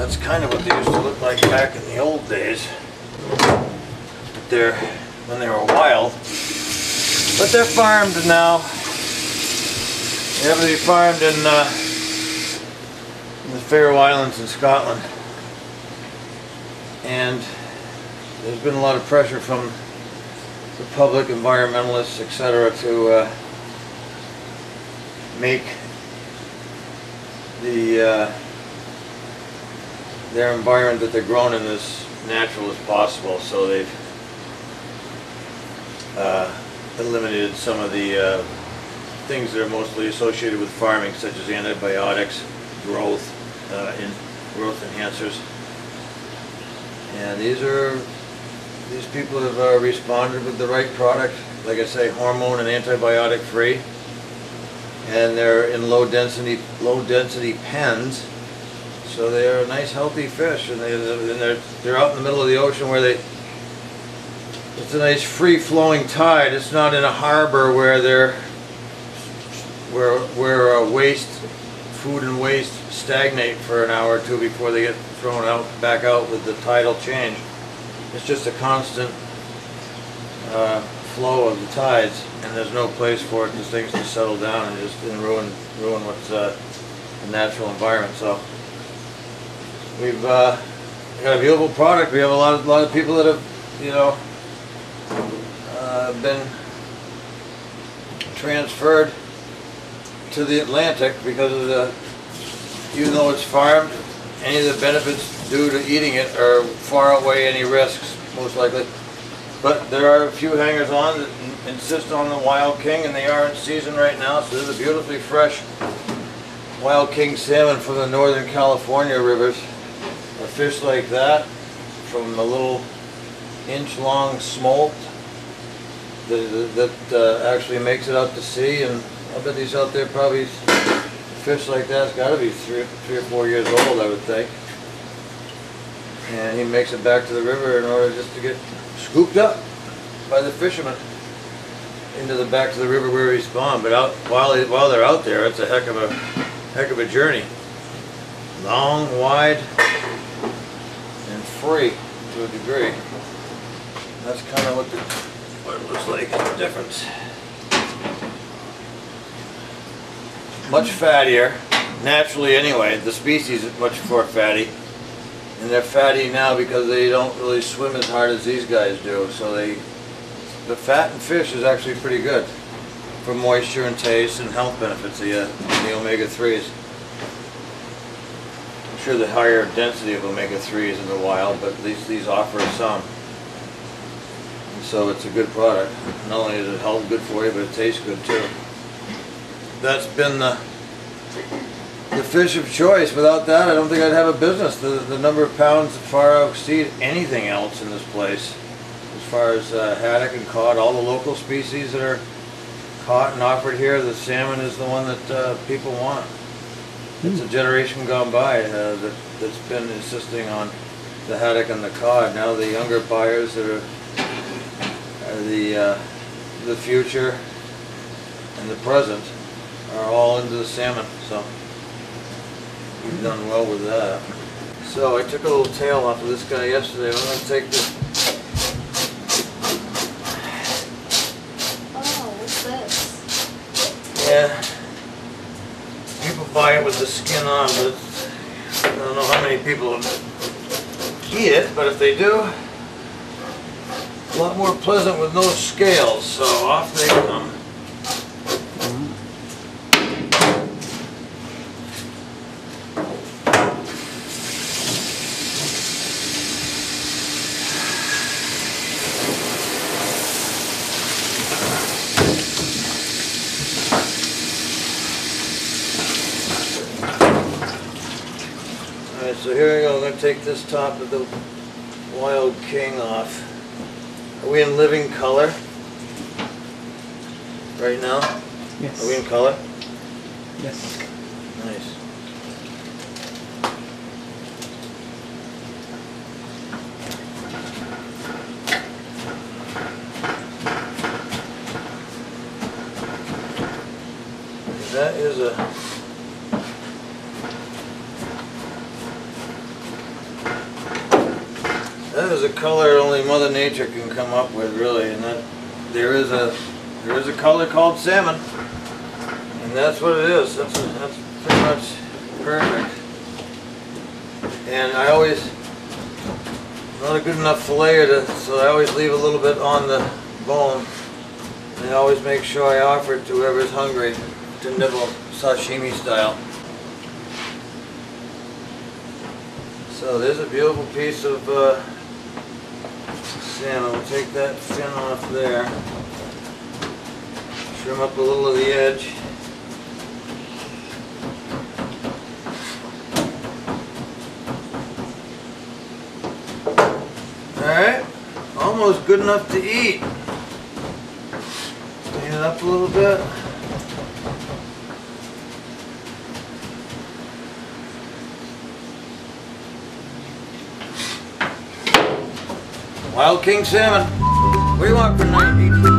That's kind of what they used to look like back in the old days. When they were wild. But they're farmed now. They have to be farmed in the Faroe Islands in Scotland. And there's been a lot of pressure from the public, environmentalists, etc., to make their environment that they're grown in as natural as possible. So they've eliminated some of the things that are mostly associated with farming, such as antibiotics, growth enhancers. And these people have responded with the right product, like I say, hormone and antibiotic free, and they're in low density pens, so they are a nice healthy fish, and they're out in the middle of the ocean where it's a nice free flowing tide. It's not in a harbor where food and waste stagnate for an hour or two before they get thrown back out with the tidal change. It's just a constant flow of the tides, and there's no place for it, because things can settle down and just ruin what's a natural environment. So we've got a beautiful product. We have a lot of people that have, been transferred to the Atlantic because of even though it's farmed, any of the benefits due to eating it are far outweigh any risks, most likely. But there are a few hangers-on that insist on the Wild King, and they are in season right now. So there's a beautifully fresh Wild King salmon from the Northern California rivers. A fish like that, from a little inch-long smolt that actually makes it out to sea, and I bet he's out there probably. Fish like that's got to be 3 or 4 years old, I would think. And he makes it back to the river in order just to get scooped up by the fishermen back to the river where he spawned. But while they're out there, it's a heck of a journey. Long, wide, and free to a degree. That's kind of what it looks like. The difference. Much fattier, naturally anyway. The species is much more fatty, and they're fatty now because they don't really swim as hard as these guys do. So the fat in fish is actually pretty good for moisture and taste and health benefits. The omega-3s. I'm sure the higher density of omega-3s in the wild, but at least these offer some. And so it's a good product. Not only is it health good for you, but it tastes good too. That's been the fish of choice. Without that, I don't think I'd have a business. The number of pounds far exceed anything else in this place. As far as haddock and cod, all the local species that are caught and offered here, the salmon is the one that people want. It's a generation gone by that's been insisting on the haddock and the cod. Now the younger buyers that are the future and the present are all into the salmon, so we've done well with that. So I took a little tail off of this guy yesterday. I'm going to take this. Oh, what's this? Yeah, people buy it with the skin on, but I don't know how many people eat it, but if they do, a lot more pleasant with no scales, so off they come. So here we go, I'm going to take this top of the Wild King off. Are we in living color right now? Yes. Are we in color? Yes. Nice. That is a That is a color only Mother Nature can come up with, really, and that there is a color called salmon, and that's what it is. That's pretty much perfect. And I always not a good enough filleter, so I always leave a little bit on the bone. And I always make sure I offer it to whoever's hungry to nibble, sashimi style. So there's a beautiful piece of salmon. We'll take that fin off there. Trim up a little of the edge. Alright, almost good enough to eat. Clean it up a little bit. Wild King salmon. What do you want for night?